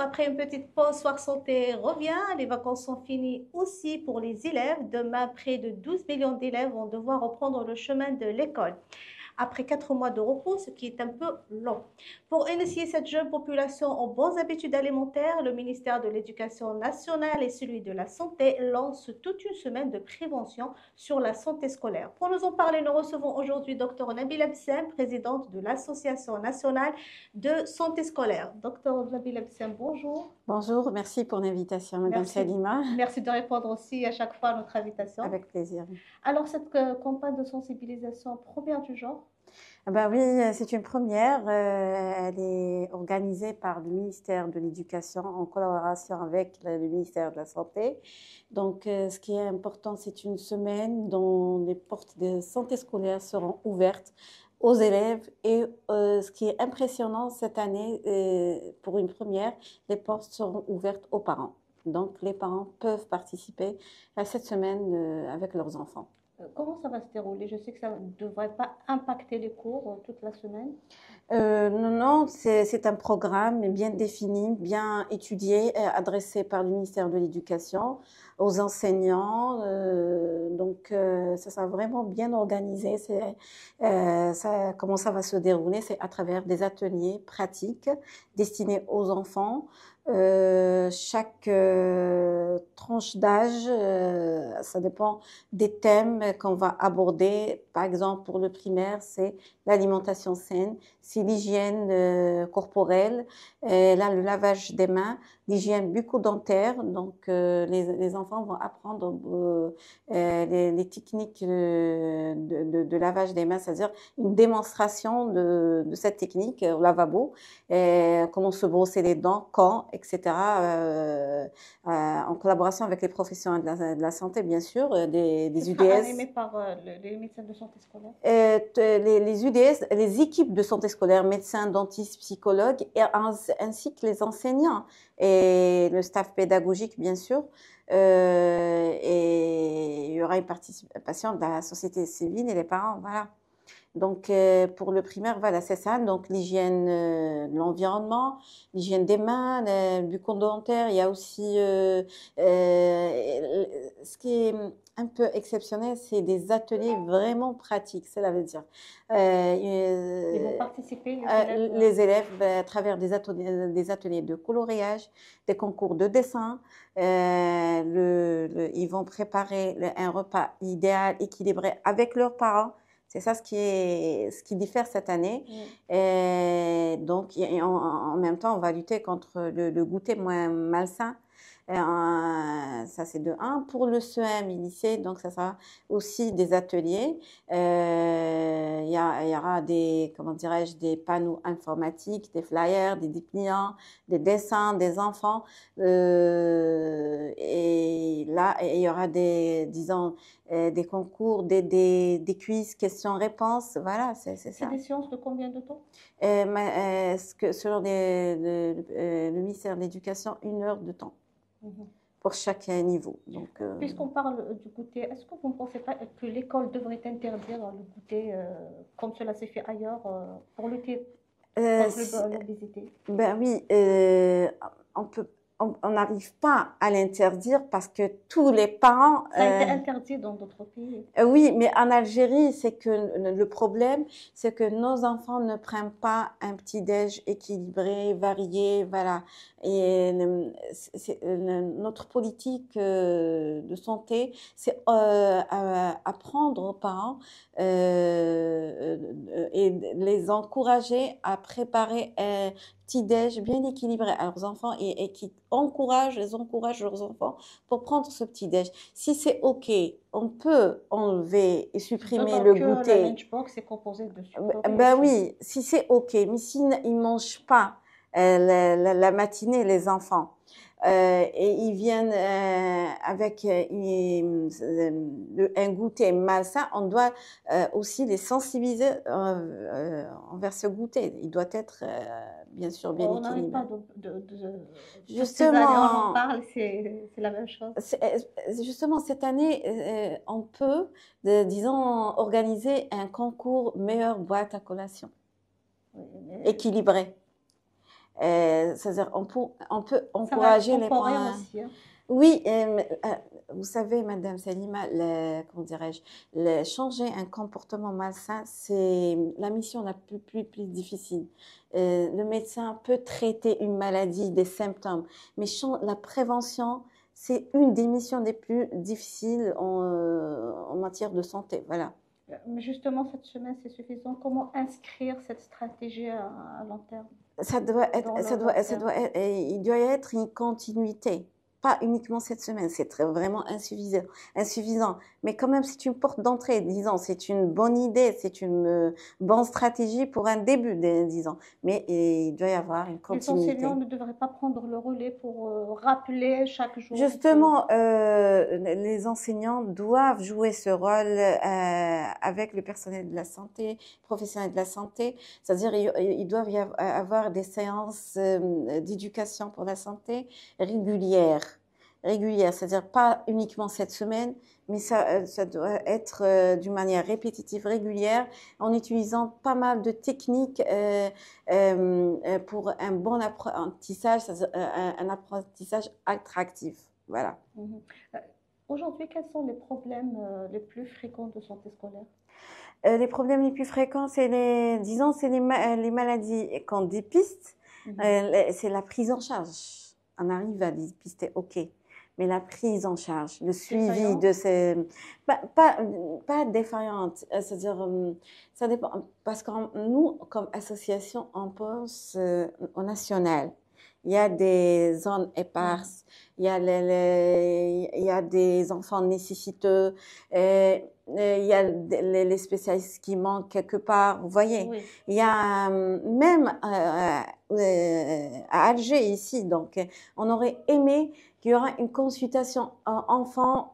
après une petite pause, Soir Santé revient. Les vacances sont finies aussi pour les élèves. Demain, près de 12 millions d'élèves vont devoir reprendre le chemin de l'école après 4 mois de repos, ce qui est un peu long. Pour initier cette jeune population aux bonnes habitudes alimentaires, le ministère de l'Éducation nationale et celui de la Santé lancent toute une semaine de prévention sur la santé scolaire. Pour nous en parler, nous recevons aujourd'hui Dr Nabila Bissem, présidente de l'Association nationale de santé scolaire. Dr Nabila Bissem, bonjour. Bonjour, merci pour l'invitation, Madame Salima. Merci de répondre aussi à chaque fois à notre invitation. Avec plaisir. Alors, cette campagne de sensibilisation première du genre? Ben oui, c'est une première. Elle est organisée par le ministère de l'Éducation en collaboration avec le ministère de la Santé. Donc, ce qui est important, c'est une semaine dont les portes de santé scolaire seront ouvertes aux élèves et ce qui est impressionnant cette année, pour une première, les portes seront ouvertes aux parents. Donc, les parents peuvent participer à cette semaine avec leurs enfants. Comment ça va se dérouler? Je sais que ça ne devrait pas impacter les cours toute la semaine. Non, c'est un programme bien défini, bien étudié, adressé par le ministère de l'Éducation aux enseignants. Donc, ça sera vraiment bien organisé. Comment ça va se dérouler? C'est à travers des ateliers pratiques destinés aux enfants. Chaque tranche d'âge, ça dépend des thèmes qu'on va aborder. Par exemple, pour le primaire, c'est l'alimentation saine, c'est l'hygiène corporelle, là, le lavage des mains, l'hygiène bucco-dentaire. Donc, les enfants vont apprendre les techniques de lavage des mains, c'est-à-dire une démonstration de cette technique au lavabo, comment se brosser les dents, quand, etc. En collaboration avec les professionnels de la santé, bien sûr, des UDS. Animé par les médecins de santé scolaire. Les UDS, les équipes de santé scolaire, médecins, dentistes, psychologues, ainsi que les enseignants et le staff pédagogique, bien sûr. Et il y aura une participation de la société civile et les parents, voilà. Donc, pour le primaire, voilà, c'est ça. Donc, l'hygiène de l'environnement, l'hygiène des mains, le bucco-dentaire. Il y a aussi, ce qui est un peu exceptionnel, c'est des ateliers vraiment pratiques, cela veut dire. Ils vont participer, les élèves, à travers des ateliers de coloriage, des concours de dessin. Ils vont préparer un repas idéal, équilibré avec leurs parents. C'est ça ce qui diffère cette année. Et donc, en même temps, on va lutter contre le goûter moins malsain. Ça, c'est de 1. Pour le CEM, lycée, donc ça sera aussi des ateliers. Il y aura comment dirais-je, des panneaux informatiques, des flyers, des dépliants, des dessins, des enfants. Et là, il y aura disons, des concours, des quiz, questions-réponses. Voilà, c'est ça. C'est des séances de combien de temps? Selon le ministère de l'Éducation, 1 heure de temps. Pour chaque niveau. Puisqu'on parle du goûter, est-ce que vous ne pensez pas que l'école devrait interdire le goûter comme cela s'est fait ailleurs pour lutter contre l'obésité? Ben oui, on n'arrive pas à l'interdire parce que tous les parents... Ça a été interdit dans d'autres pays. Oui, mais en Algérie, c'est que le problème, c'est que nos enfants ne prennent pas un petit-déj équilibré, varié, voilà. Et notre politique de santé, c'est apprendre aux parents et les encourager à préparer un petit-déj bien équilibré à leurs enfants et qui les encouragent leurs enfants pour prendre ce petit-déj. Si c'est OK, on peut enlever et supprimer le goûter. La lunchbox est composée de sucre. Ben oui, si c'est OK, mais s'ils ne mangent pas la matinée, les enfants, et ils viennent avec un goûter malsain, on doit aussi les sensibiliser envers ce goûter. Il doit être bien sûr bien équilibré. On n'arrête pas Justement, on en parle, c'est la même chose. Justement, cette année, on peut, disons, organiser un concours meilleure boîte à collation, équilibré. C'est-à-dire, on peut Ça va être encourager les temporaire parents. aussi, hein. Oui, vous savez, Madame Salima, comment dirais-je, changer un comportement malsain, c'est la mission la plus difficile. Le médecin peut traiter une maladie, des symptômes, mais la prévention, c'est une des missions les plus difficiles en matière de santé. Voilà. Mais justement, cette semaine, c'est suffisant. Comment inscrire cette stratégie à long terme Ça doit être, dans le long ça terme? doit être, il doit y être une continuité. Pas uniquement cette semaine, c'est vraiment insuffisant. Mais quand même, c'est une porte d'entrée, disons, c'est une bonne idée, c'est une bonne stratégie pour un début, disons. Mais il doit y avoir une Les enseignants continuité. ne devraient pas prendre le relais pour rappeler chaque jour que Justement, les enseignants doivent jouer ce rôle avec le personnel de la santé, professionnels de la santé. C'est-à-dire, ils doivent avoir des séances d'éducation pour la santé régulières. Régulières, c'est-à-dire pas uniquement cette semaine, mais ça doit être d'une manière répétitive, régulière, en utilisant pas mal de techniques pour un bon apprentissage, c'est-à-dire un apprentissage attractif. Voilà. Mhm. Euh, Aujourd'hui, quels sont les problèmes les plus fréquents de santé scolaire? Les problèmes les plus fréquents, disons, c'est les maladies qu'on dépiste. Mhm. C'est la prise en charge. On arrive à dépister, ok. Mais la prise en charge, le suivi Défaillant? de ces, pas défaillante, c'est-à-dire, ça dépend, parce que nous, comme association, on pense au national. Il y a des zones Mhm. éparses, il y a des enfants nécessiteux, il y a les spécialistes qui manquent quelque part, vous voyez. Oui. Il y a même à Alger ici, donc on aurait aimé qu'il y aura une consultation enfant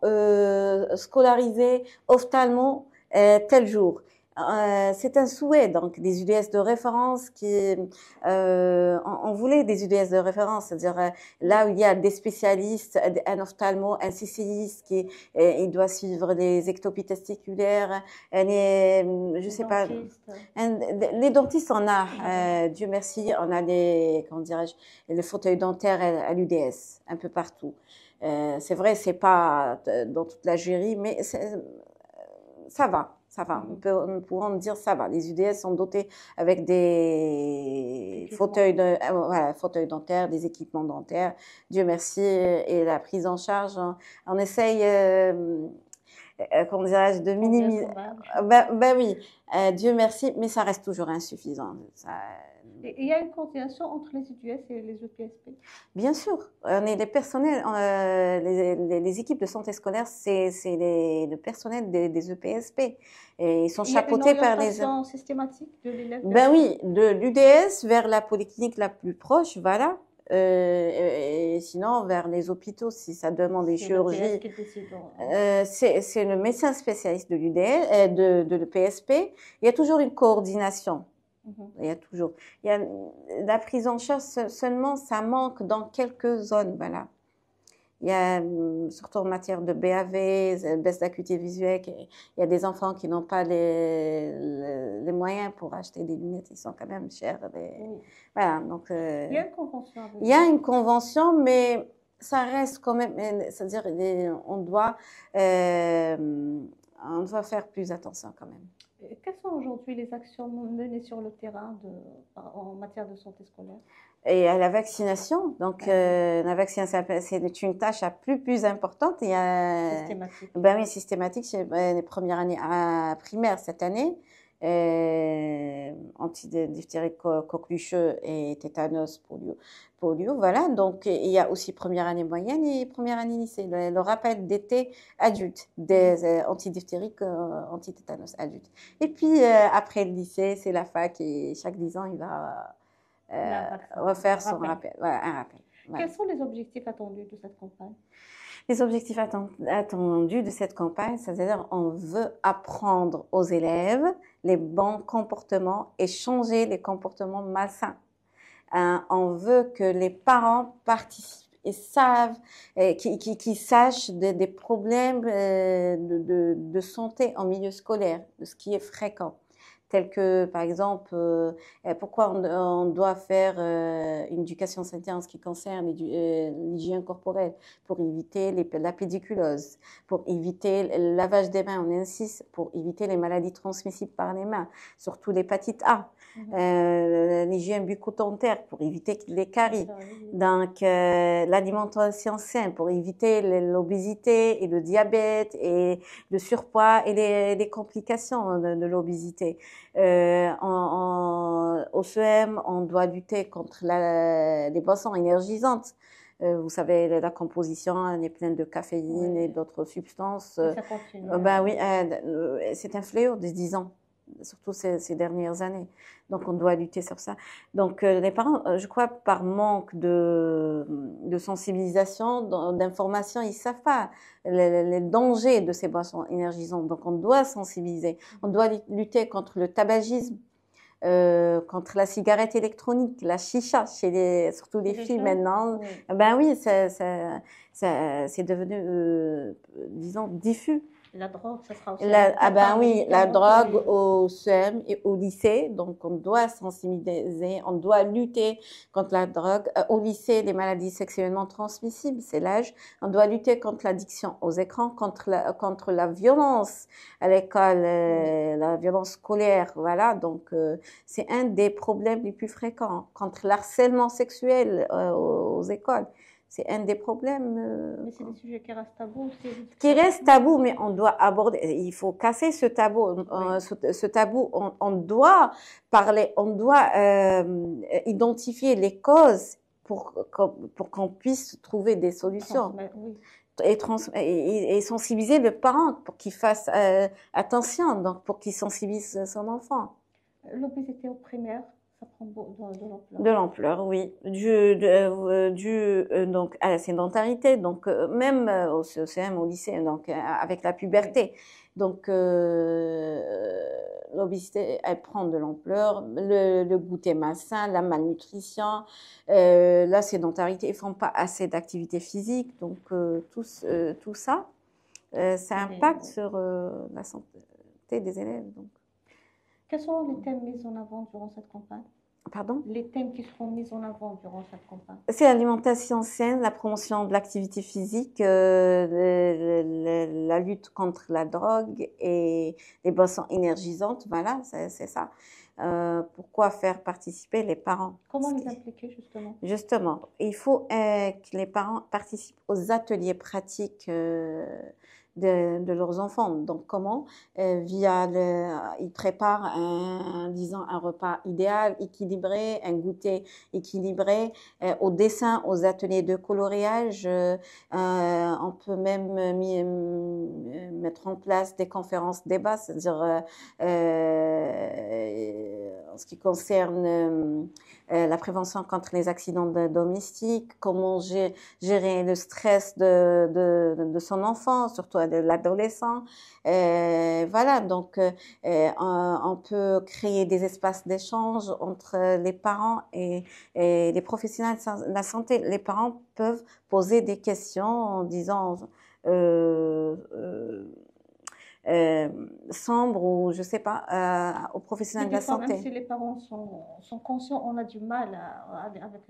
scolarisé ophtalmo tel jour. C'est un souhait, donc des UDS de référence on voulait des UDS de référence, c'est-à-dire là où il y a des spécialistes, un ophtalmo, un CCIiste il doit suivre les ectopies testiculaires, je Les sais pas, dentistes. les dentistes on a, Mhm. Dieu merci, on a comment dirais-je, les fauteuils dentaires à l'UDS, un peu partout. C'est vrai, c'est pas dans toute l'Algérie, mais ça va, ça va. Mhm. Nous pourrons dire ça va. Les UDS sont dotés avec des Équipement. voilà, fauteuils dentaires, des équipements dentaires. Dieu merci. Et la prise en charge, on essaye, comment dirais-je, de Tant bien minimiser. que mal. Ben oui, Dieu merci, mais ça reste toujours insuffisant. Et il y a une coordination entre les IDUS et les EPSP. Bien sûr, on est les personnels, les équipes de santé scolaire, c'est le personnel des EPSP. Et ils sont Il y a une chapeautés par les... orientation systématique de l'élève vers Ben ces... oui, de l'UDS vers la polyclinique la plus proche, voilà. Et sinon, vers les hôpitaux, si ça demande des C'est l'EPS chirurgies. qui décide. C'est le médecin spécialiste de l'UDS, de l'EPSP. Il y a toujours une coordination. Mhm. Il y a toujours. Il y a la prise en charge seulement, ça manque dans quelques zones, voilà. Il y a surtout en matière de BAV, baisse d'acuité visuelle, il y a des enfants qui n'ont pas les moyens pour acheter des lunettes, ils sont quand même chers. Oui. Voilà, donc Il y a une convention avec il y a eux. une convention, mais ça reste quand même, c'est-à-dire euh, on doit faire plus attention quand même. Et quelles sont aujourd'hui les actions menées sur le terrain en matière de santé scolaire? Et à la vaccination, donc la vaccination, c'est une tâche à plus importante. Il y a, Systématique. ben oui, systématique, c'est les premières années primaires cette année, antidiphtérie, coqueluche et tétanos, polio, voilà. Donc il y a aussi première année moyenne et première année lycée. Le rappel d'été adulte, des antidiphtériques, antitétanos adultes. Et puis après le lycée, c'est la fac et chaque 10 ans, il va Il y a un vaccin, un refaire son rappel. rappel. Voilà, un rappel. Voilà. Quels sont les objectifs attendus de cette campagne? Les objectifs attendus de cette campagne, c'est-à-dire on veut apprendre aux élèves les bons comportements et changer les comportements malsains. On veut que les parents participent et savent, qui sachent des problèmes de santé en milieu scolaire, de ce qui est fréquent. tels que, par exemple, pourquoi on doit faire une éducation sanitaire en ce qui concerne l'hygiène corporelle, pour éviter la pédiculose, pour éviter le lavage des mains, on insiste, pour éviter les maladies transmissibles par les mains, surtout l'hépatite A, l'hygiène bucco-dentaire pour éviter les caries, donc l'alimentation saine pour éviter l'obésité et le diabète et le surpoids et les complications de l'obésité. Au CEM, on doit lutter contre les boissons énergisantes. Vous savez, la composition, elle est pleine de caféine et d'autres substances. Ça continue. Ben oui, c'est un fléau de 10 ans, surtout ces dernières années. Donc, on doit lutter sur ça. Donc, les parents, je crois, par manque de sensibilisation, d'information, ils ne savent pas les dangers de ces boissons énergisantes. Donc, on doit sensibiliser. On doit lutter contre le tabagisme, contre la cigarette électronique, la chicha, surtout les filles maintenant. Oui. Ben oui, c'est devenu, disons, diffus. La drogue, ça sera aussi. Ben oui, la drogue au CEM et au lycée, donc on doit sensibiliser, on doit lutter contre la drogue. Au lycée, les maladies sexuellement transmissibles, c'est l'âge. On doit lutter contre l'addiction aux écrans, contre la violence à l'école, la violence scolaire, voilà. Donc c'est un des problèmes les plus fréquents, contre l'harcèlement sexuel aux écoles. C'est un des problèmes. Mais c'est des sujets qui restent tabous. Qui restent tabous, mais on doit aborder. Il faut casser ce tabou. Ce tabou, on doit parler, on doit identifier les causes pour qu'on puisse trouver des solutions. Et sensibiliser le parent pour qu'il fasse attention, donc pour qu'il sensibilise son enfant. L'obésité au primaire, ça prend de l'ampleur. De l'ampleur, oui. Donc à la sédentarité, donc même au CEM, au lycée, donc avec la puberté. Donc l'obésité, elle prend de l'ampleur. Le goûter malsain, la malnutrition, la sédentarité, ils font pas assez d'activité physique, donc tout ça, ça impacte sur la santé des élèves. Donc. Quels sont les thèmes mis en avant durant cette campagne? Pardon? Les thèmes qui seront mis en avant durant cette campagne. C'est l'alimentation saine, la promotion de l'activité physique, la lutte contre la drogue et les boissons énergisantes. Voilà, c'est ça. Pourquoi faire participer les parents? Comment les impliquer justement? Justement, il faut que les parents participent aux ateliers pratiques de leurs enfants. Donc comment? Ils préparent disons un repas idéal, équilibré, un goûter équilibré, au dessin, aux ateliers de coloriage. On peut même mettre en place des conférences débats, c'est-à-dire en ce qui concerne la prévention contre les accidents domestiques, comment gérer le stress de son enfant, surtout de l'adolescent. Voilà, donc on peut créer des espaces d'échange entre les parents et les professionnels de la santé. Les parents peuvent poser des questions en disant sombre ou je sais pas aux professionnels de la santé. Même si les parents sont conscients, on a du mal avec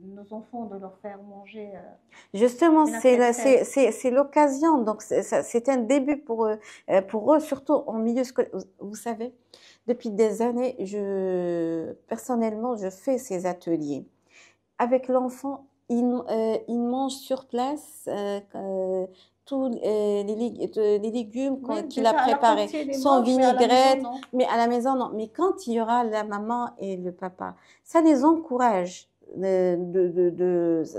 nos enfants de leur faire manger. Justement, c'est l'occasion. Donc c'est un début pour eux, surtout en milieu scolaire. Vous savez, depuis des années, personnellement, je fais ces ateliers avec l'enfant. Il mange sur place. Tous les légumes qu'il a préparés, sans vinaigrette, mais à la maison, non. Mais quand il y aura la maman et le papa, ça les encourage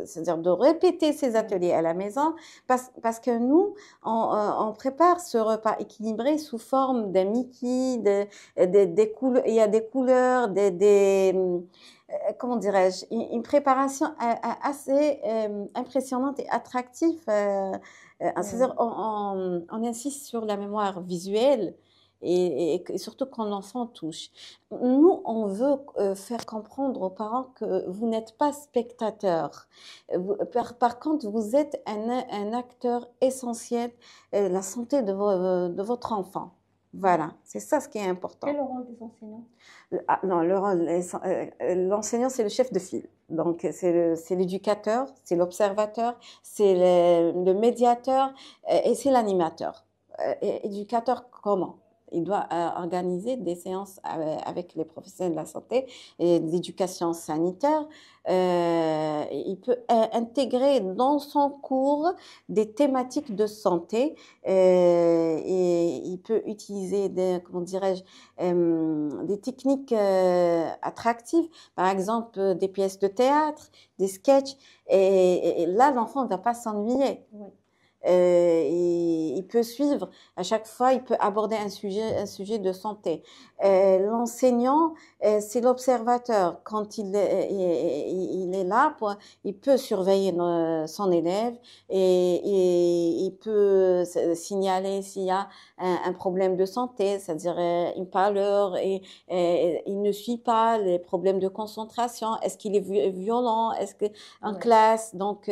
c'est-à-dire de répéter ces ateliers à la maison, parce que nous, on prépare ce repas équilibré sous forme d'un Mickey, des couleurs, il y a des couleurs, comment dirais-je, une préparation assez impressionnante et attractive. C'est-à-dire, on insiste sur la mémoire visuelle et surtout quand l'enfant touche. Nous, on veut faire comprendre aux parents que vous n'êtes pas spectateur. Par contre, vous êtes un acteur essentiel de la santé de votre enfant. Voilà, c'est ça ce qui est important. Quel est le rôle des enseignants? Ah, non, l'enseignant, c'est le chef de file. Donc, c'est l'éducateur, c'est l'observateur, c'est le médiateur et c'est l'animateur. Éducateur, comment? Il doit organiser des séances avec les professionnels de la santé et d'éducation sanitaire. Il peut intégrer dans son cours des thématiques de santé et il peut utiliser comment dirais-je, des techniques attractives, par exemple des pièces de théâtre, des sketchs, et là l'enfant ne va pas s'ennuyer. Oui. Il peut suivre à chaque fois, il peut aborder un sujet de santé. L'enseignant, c'est l'observateur. Quand il est là, il peut surveiller son élève et il peut signaler s'il y a un problème de santé, c'est-à-dire une pâleur et il ne suit pas les problèmes de concentration. Est-ce qu'il est violent? Est-ce que en Ouais. classe? Donc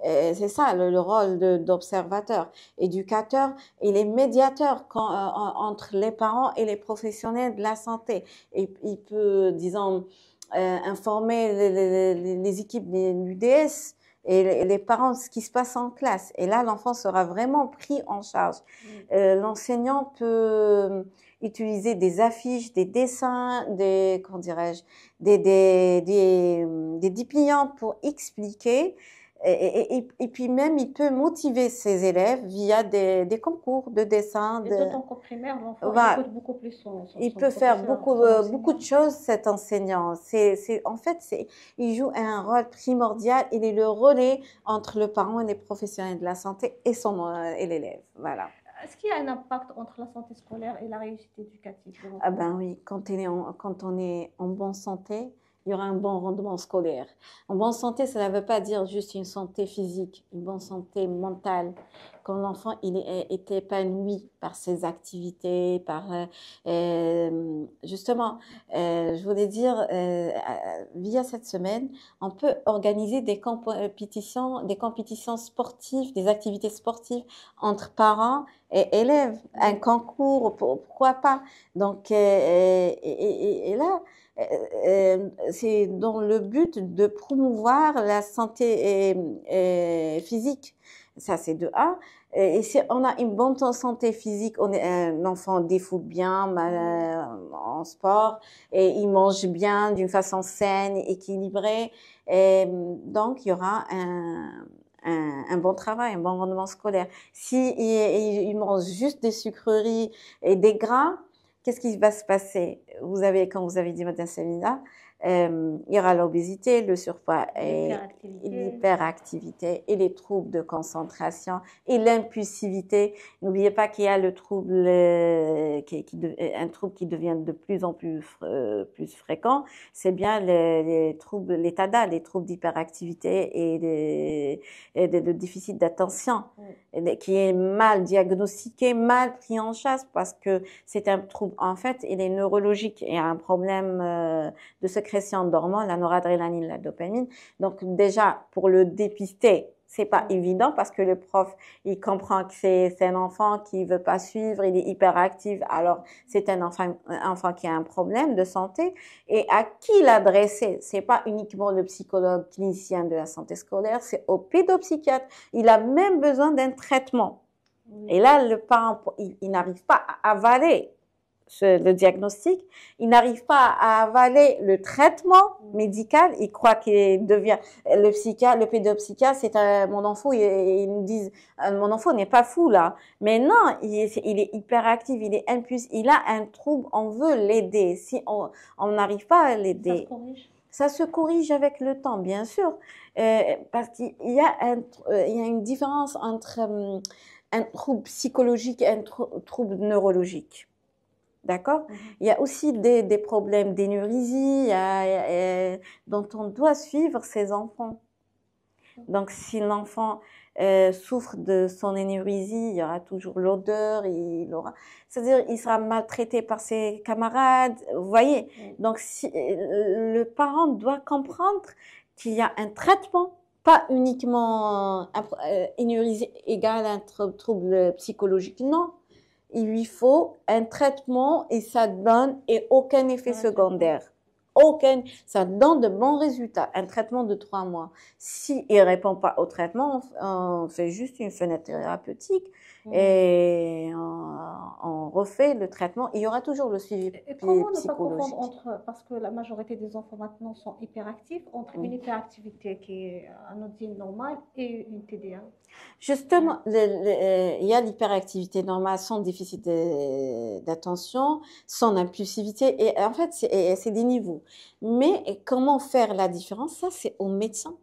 c'est ça le rôle d'observateur, éducateur. Il est médiateur entre les parents et les professionnels de la santé. Et il peut, disons, informer les équipes de l'UDS et les parents de ce qui se passe en classe. Et là, l'enfant sera vraiment pris en charge. L'enseignant peut utiliser des affiches, des dessins, comment dirais-je, des dépliants pour expliquer. Et puis même, il peut motiver ses élèves via des concours de dessin. Et d'autant qu'au primaire, l'enfant Voilà. écoute beaucoup plus son Il peut faire beaucoup de choses, cet enseignant. En fait, il joue un rôle primordial. Il est le relais entre le parent et les professionnels de la santé et l'élève. Voilà. Est-ce qu'il y a un impact entre la santé scolaire et la réussite éducative de Ah l'enfant? ben oui, quand on est en bonne santé, il y aura un bon rendement scolaire. En bonne santé, cela ne veut pas dire juste une santé physique, une bonne santé mentale. Quand l'enfant est épanoui par ses activités, justement, je voulais dire, via cette semaine, on peut organiser des compétitions sportives, des activités sportives entre parents et élèves, un concours, pourquoi pas. Donc, et là, c'est dans le but de promouvoir la santé physique. Ça, c'est de un. Et si on a une bonne santé physique, l'enfant défoule bien en sport et il mange bien d'une façon saine, équilibrée. Et donc, il y aura un bon travail, un bon rendement scolaire. Si il mange juste des sucreries et des gras, qu'est-ce qui va se passer? Comme vous avez dit, Madame Selina, il y aura l'obésité, le surpoids et l'hyperactivité et les troubles de concentration et l'impulsivité. N'oubliez pas qu'il y a le trouble, un trouble qui devient de plus en plus fréquent. C'est bien les troubles, les TADA, les troubles d'hyperactivité et le déficit d'attention, qui est mal diagnostiqué, mal pris en charge parce que c'est un trouble, en fait, il est neurologique. Il y a un problème de sécrétion d'hormones, la noradrénaline, la dopamine. Donc déjà, pour le dépister, c'est pas évident parce que le prof, il comprend que c'est un enfant qui veut pas suivre, il est hyperactif, alors c'est un enfant qui a un problème de santé. Et à qui l'adresser? C'est pas uniquement le psychologue clinicien de la santé scolaire, c'est au pédopsychiatre. Il a même besoin d'un traitement. Et là, le parent, il n'arrive pas à avaler le diagnostic, il n'arrive pas à avaler le traitement médical, il croit qu'il devient le pédopsychiatre, c'est mon enfant, ils nous disent mon enfant n'est pas fou là, mais non, il est hyperactif, il est impulsif, il a un trouble, on veut l'aider. Si on n'arrive pas à l'aider, ça se corrige avec le temps, bien sûr, parce qu'il y a une différence entre un trouble psychologique et un trouble neurologique. D'accord? Il y a aussi des problèmes d'énurésie dont on doit suivre ces enfants. Donc, si l'enfant souffre de son énurésie, il y aura toujours l'odeur, c'est-à-dire il sera maltraité par ses camarades, vous voyez. Donc, le parent doit comprendre qu'il y a un traitement, pas uniquement énurésie égale un trouble psychologique, non. il lui faut un traitement et ça donne et aucun effet secondaire. Ça donne de bons résultats. Un traitement de 3 mois. S'il ne répond pas au traitement, on fait juste une fenêtre thérapeutique et on refait le traitement. Il y aura toujours le suivi Et comment ne pas psychologique. confondre entre, parce que la majorité des enfants maintenant sont hyperactifs, entre une hyperactivité qui est anodine normale et une TDA? Justement, il y a l'hyperactivité normale, son déficit d'attention, son impulsivité, et en fait, c'est des niveaux. Mais comment faire la différence? Ça, c'est au médecin.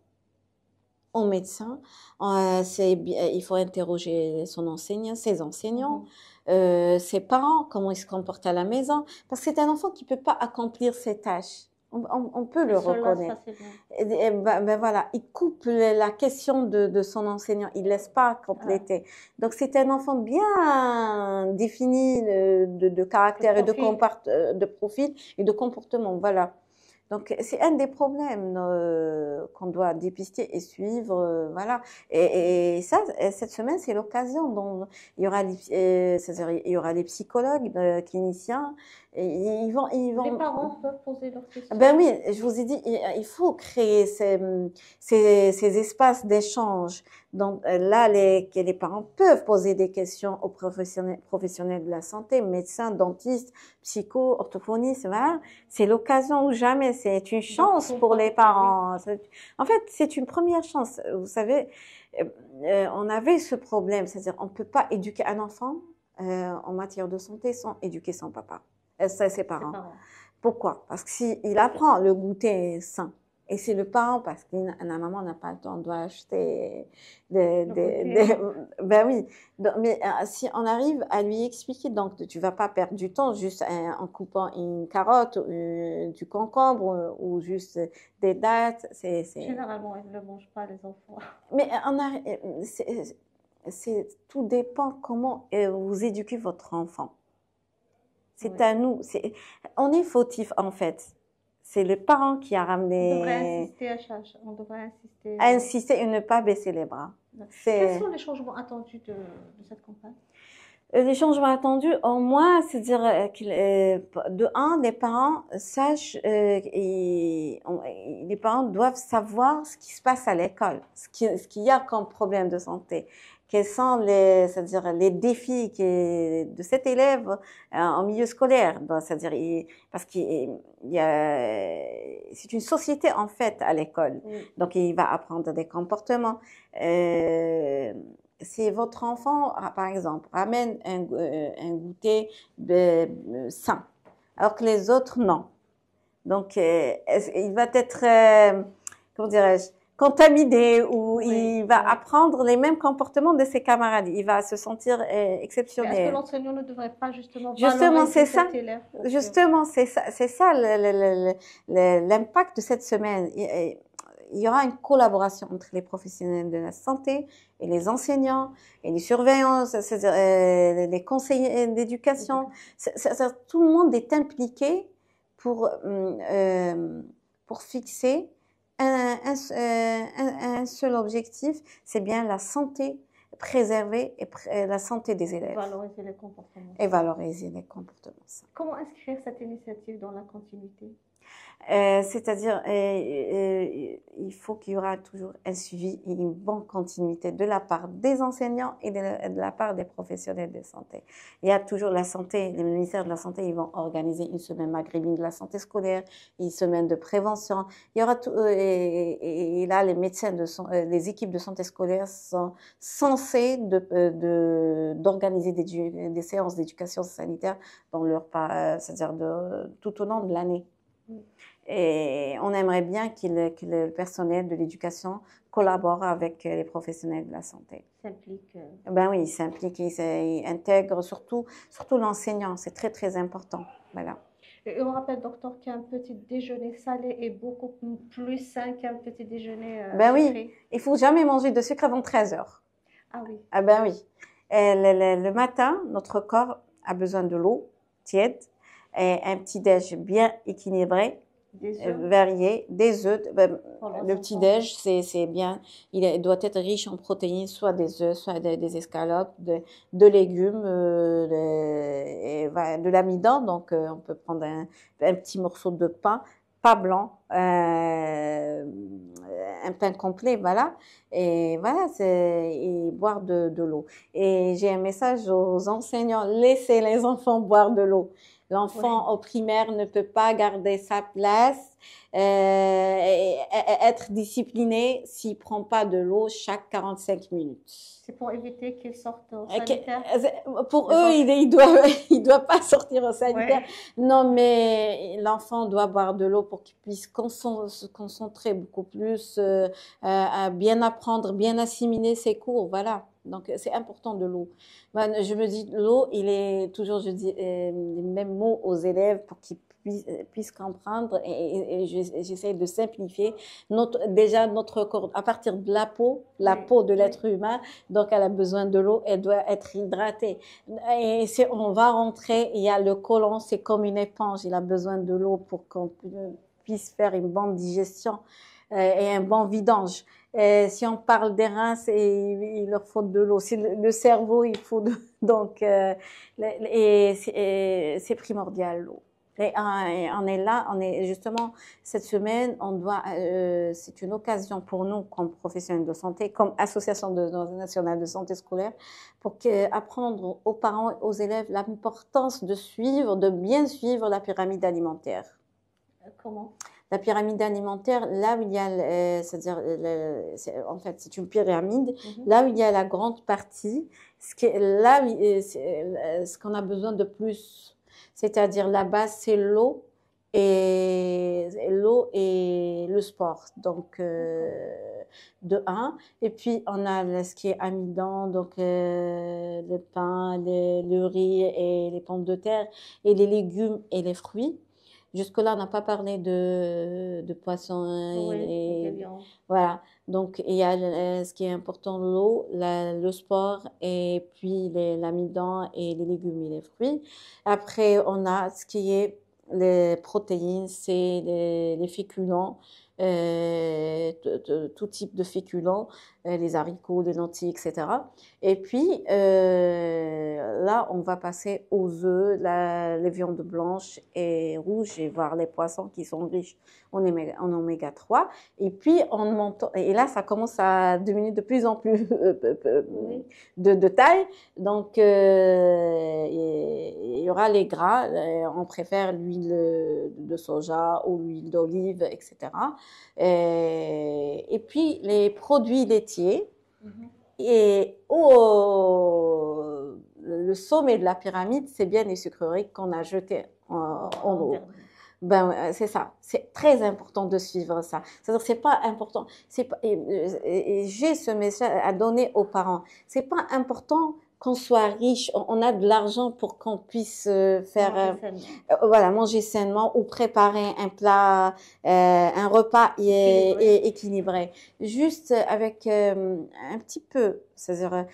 Au médecin, il faut interroger son enseignant, ses enseignants, ses parents, comment ils se comportent à la maison, parce que c'est un enfant qui peut pas accomplir ses tâches. On peut le reconnaître. Et ben voilà, il coupe la question de son enseignant, il laisse pas compléter. Donc c'est un enfant bien défini de caractère et de profil et de comportement, voilà. Donc, c'est un des problèmes qu'on doit dépister et suivre, voilà. Et ça, cette semaine, c'est l'occasion dont il y aura les psychologues, cliniciens, et ils vont. Les parents peuvent poser leurs questions. Ben oui, je vous ai dit, il faut créer ces espaces d'échange. Donc là, les parents peuvent poser des questions aux professionnels de la santé, médecins, dentistes, psycho, orthophonistes, voilà. C'est l'occasion ou jamais, c'est une chance pour les parents. En fait, c'est une première chance. Vous savez, on avait ce problème, c'est-à-dire on peut pas éduquer un enfant en matière de santé sans éduquer son papa, ses parents. Pourquoi? Parce que s'il apprend le goûter sain, et c'est le parent, parce que la maman n'a pas le temps, on doit acheter ben oui. Donc, mais si on arrive à lui expliquer, donc tu vas pas perdre du temps juste en coupant une carotte, du concombre ou juste des dattes. Généralement, ils ne mangent pas les enfants. Mais tout dépend comment vous éduquez votre enfant. C'est à nous. On est fautif en fait. C'est le parent qui a ramené. On devrait insister à charge. On devrait insister. Insister et ne pas baisser les bras. Quels sont les changements attendus de cette campagne? Les changements attendus, au moins, c'est-à-dire de un, les parents sachent, les parents doivent savoir ce qui se passe à l'école, ce qu'il y a comme problème de santé. Quels sont c'est-à-dire les défis de cet élève en milieu scolaire, c'est-à-dire parce qu'il y a, c'est une société en fait à l'école, donc il va apprendre des comportements. Si votre enfant, par exemple, ramène un goûter sain, alors que les autres non, donc il va être, comment dirais-je, contaminé ou il va apprendre les mêmes comportements de ses camarades. Il va se sentir exceptionnel. Est-ce que l'enseignant ne devrait pas justement c'est ça. cet élève? Justement, c'est ça l'impact de cette semaine. Il y aura une collaboration entre les professionnels de la santé et les enseignants et les surveillants, les conseillers d'éducation. Tout le monde est impliqué pour fixer un seul objectif, c'est bien la santé, préserver la santé des élèves. Valoriser les comportements. Et valoriser les comportements. Comment inscrire cette initiative dans la continuité? C'est-à-dire, il faut qu'il y aura toujours un suivi et une bonne continuité de la part des enseignants et de la part des professionnels de santé. Il y a toujours la santé, le ministère de la Santé, ils vont organiser une semaine maghrébine de la santé scolaire, une semaine de prévention. Il y aura tout, et là, les médecins les équipes de santé scolaire sont censées d'organiser des séances d'éducation sanitaire dans c'est-à-dire tout au long de l'année. Et on aimerait bien que le personnel de l'éducation collabore avec les professionnels de la santé. S'implique. Ben oui, il s'implique, il intègre surtout l'enseignant, c'est très très important. Voilà. Et on rappelle, docteur, qu'un petit déjeuner salé est beaucoup plus sain qu'un petit déjeuner ben sucré. Oui, il faut jamais manger de sucre avant 13 heures. Ah oui. Ah ben oui. Et le matin, notre corps a besoin de l'eau tiède et un petit déj bien équilibré Des œufs variés, des œufs. Ben, pour leurs le enfants. petit-déj, c'est bien. Doit être riche en protéines, soit des œufs, soit des escalopes, de légumes, de l'amidon. Donc, on peut prendre un petit morceau de pain, pas blanc, un pain complet, voilà. Et voilà, et boire de l'eau. Et j'ai un message aux enseignants, laissez les enfants boire de l'eau. L'enfant Oui. au primaire ne peut pas garder sa place, être discipliné s'il prend pas de l'eau chaque 45 minutes. C'est pour éviter qu'ils sortent au Ok, sanitaire. pour Les eux, enfants. il doit pas sortir au sanitaire. Ouais. Non, mais l'enfant doit boire de l'eau pour qu'il puisse se concentrer beaucoup plus, à bien apprendre, bien assimiler ses cours. Voilà. Donc, c'est important de l'eau. Ben, je me dis, l'eau, il est toujours, je dis, les mêmes mots aux élèves pour qu'ils puissent comprendre et j'essaie de simplifier déjà notre corps, à partir de la Oui. peau de Oui. l'être humain. Donc, elle a besoin de l'eau, elle doit être hydratée. Et on va rentrer, il y a le côlon, c'est comme une éponge, il a besoin de l'eau pour qu'on puisse faire une bonne digestion et un bon vidange. Et si on parle des reins, il leur faut de l'eau. Si le cerveau, il faut donc c'est primordial l'eau. Et on est là, on est justement cette semaine, c'est une occasion pour nous comme professionnels de santé, comme association nationale de santé scolaire, pour apprendre aux parents et aux élèves l'importance de bien suivre la pyramide alimentaire. Comment? La pyramide alimentaire, là où il y a, c'est-à-dire, en fait, c'est une pyramide, là où il y a la grande partie, ce qu'on a besoin de plus, c'est-à-dire la base, c'est l'eau et le sport. Donc, de un. Et puis, on a ce qui est amidon, donc le pain, le riz et les pommes de terre et les légumes et les fruits. Jusque-là, on n'a pas parlé de poissons Oui, et voilà. Donc, il y a ce qui est important, l'eau, le sport et puis l'amidon et les légumes et les fruits. Après, on a ce qui est les protéines, c'est les féculents, tout type de féculents, les haricots, les lentilles, etc. Et puis, là, on va passer aux œufs, les viandes blanches et rouges, et voir les poissons qui sont riches en oméga 3. Et puis, et là, ça commence à devenir de plus en plus de taille. Donc, il y aura les gras. On préfère l'huile de soja ou l'huile d'olive, etc. Et puis, les produits laitiers. Et le sommet de la pyramide, c'est bien les sucreries qu'on a jetées en haut. Ben, c'est ça. C'est très important de suivre ça. C'est-à-dire, c'est pas important. Et j'ai ce message à donner aux parents. C'est pas important qu'on soit riche, on a de l'argent pour qu'on puisse faire, voilà, manger sainement ou préparer un plat, un repas équilibré. Juste avec un petit peu, c'est-à-dire un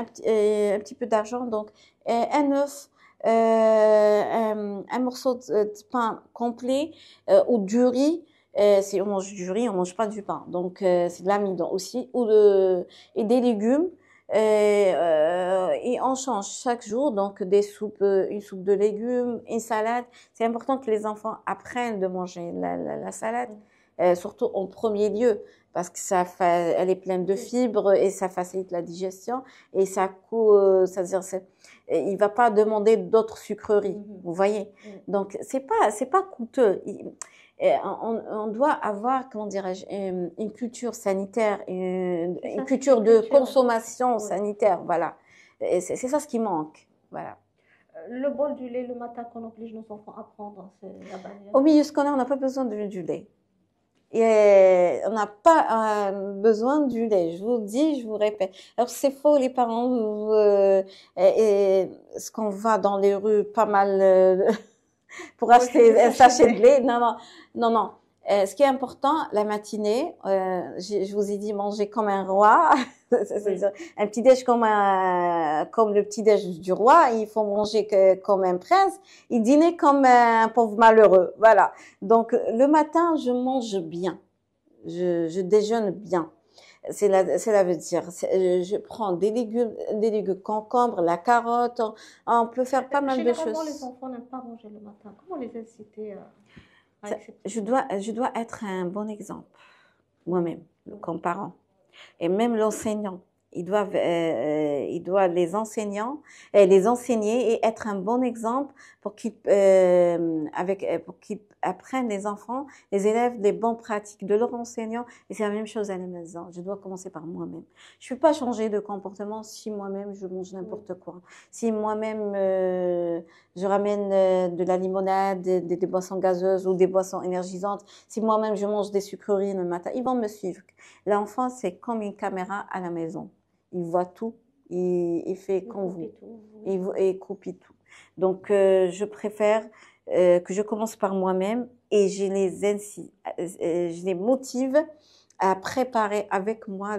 petit peu d'argent, donc un œuf, un morceau de pain complet ou du riz. Si on mange du riz, on mange pas du pain. Donc c'est de l'amidon aussi et des légumes. Et on change chaque jour, donc une soupe de légumes, une salade. C'est important que les enfants apprennent de manger la salade, surtout en premier lieu, parce que elle est pleine de fibres et ça facilite la digestion et c'est-à-dire il va pas demander d'autres sucreries, vous voyez. Donc c'est pas coûteux. On doit avoir, comment dirais-je, une culture sanitaire, une culture de consommation sanitaire, voilà. C'est ça ce qui manque, voilà. Le bol du lait le matin qu'on oblige nos enfants à prendre, c'est la base. Au milieu scolaire, on n'a pas besoin du lait. Et on n'a pas besoin du lait, je vous le dis, je vous répète. Alors c'est faux, les parents, ce qu'on va dans les rues pas mal pour acheter un sachet de lait, non. Ce qui est important, la matinée, je vous ai dit manger comme un roi, Oui. un petit déj comme le petit déj du roi. Il faut manger comme un prince, et dîner comme un pauvre malheureux. Voilà. Donc le matin, je mange bien, je déjeune bien. Cela veut dire, je prends des légumes concombres, la carotte. On peut faire pas mal de Généralement, les choses. enfants n'aiment pas manger le matin. Comment les inciter à Ça- accepter? je dois être un bon exemple, moi-même, Oui. comme parent. Et même l'enseignant, il doit les enseignants, les enseigner et être un bon exemple pour qu'ils apprennent les enfants, les élèves, les bonnes pratiques de leurs enseignants. Et c'est la même chose à la maison. Je dois commencer par moi-même. Je ne peux pas changer de comportement si moi-même je mange n'importe quoi. Si moi-même je ramène de la limonade, des boissons gazeuses ou des boissons énergisantes. Si moi-même je mange des sucreries le matin, ils vont me suivre. L'enfant, c'est comme une caméra à la maison. Il voit tout, il fait comme vous, il copie tout. Donc, je préfère que je commence par moi-même et je les motive à préparer avec moi un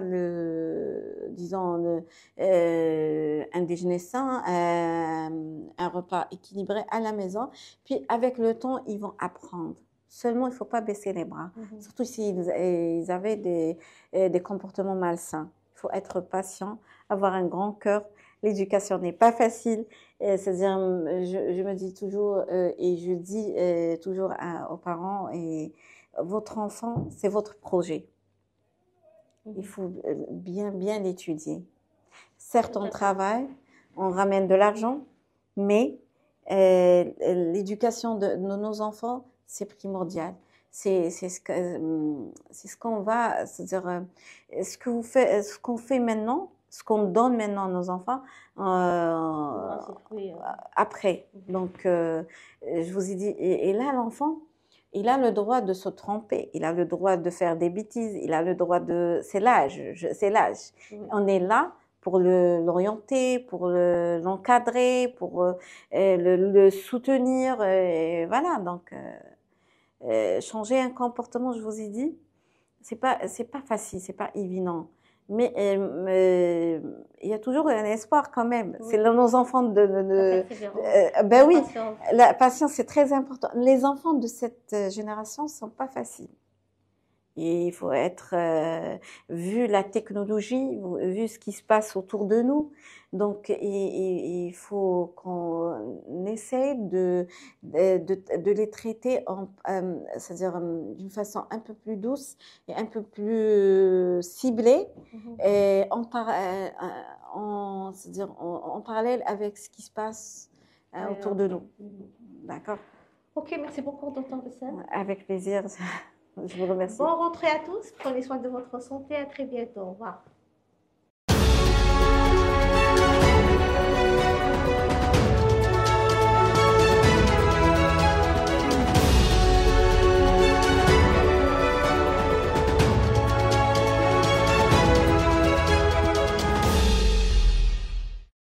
déjeuner sain, un repas équilibré à la maison. Puis, avec le temps, ils vont apprendre. Seulement, il ne faut pas baisser les bras. Surtout s'ils ils avaient des comportements malsains. Il faut être patient, avoir un grand cœur. L'éducation n'est pas facile. C'est-à-dire, je me dis toujours et je dis toujours aux parents, et votre enfant, c'est votre projet. Il faut bien l'étudier. Certes, on travaille, on ramène de l'argent, mais l'éducation de nos enfants, c'est primordial. C'est ce qu'on va, c'est-à-dire ce qu'on fait maintenant, ce qu'on donne maintenant à nos enfants après. Donc, je vous ai dit, et là, l'enfant, il a le droit de se tromper, il a le droit de faire des bêtises, il a le droit de... C'est l'âge, c'est l'âge. On est là pour l'orienter, pour l'encadrer, pour le soutenir. Et voilà, donc changer un comportement, je vous ai dit, c'est pas facile, c'est pas évident. Mais il y a toujours un espoir quand même. Oui. C'est nos enfants La oui, patience. la patience c'est très important. Les enfants de cette génération sont pas faciles. Et il faut être, vu la technologie, vu ce qui se passe autour de nous, donc il faut qu'on essaye de les traiter c'est-à-dire d'une façon un peu plus douce et un peu plus ciblée, et c'est-à-dire en parallèle avec ce qui se passe autour de nous. D'accord? Ok, merci beaucoup, docteur Bessel. Avec plaisir. Je vous remercie. Bonne rentrée à tous. Prenez soin de votre santé. À très bientôt. Au revoir.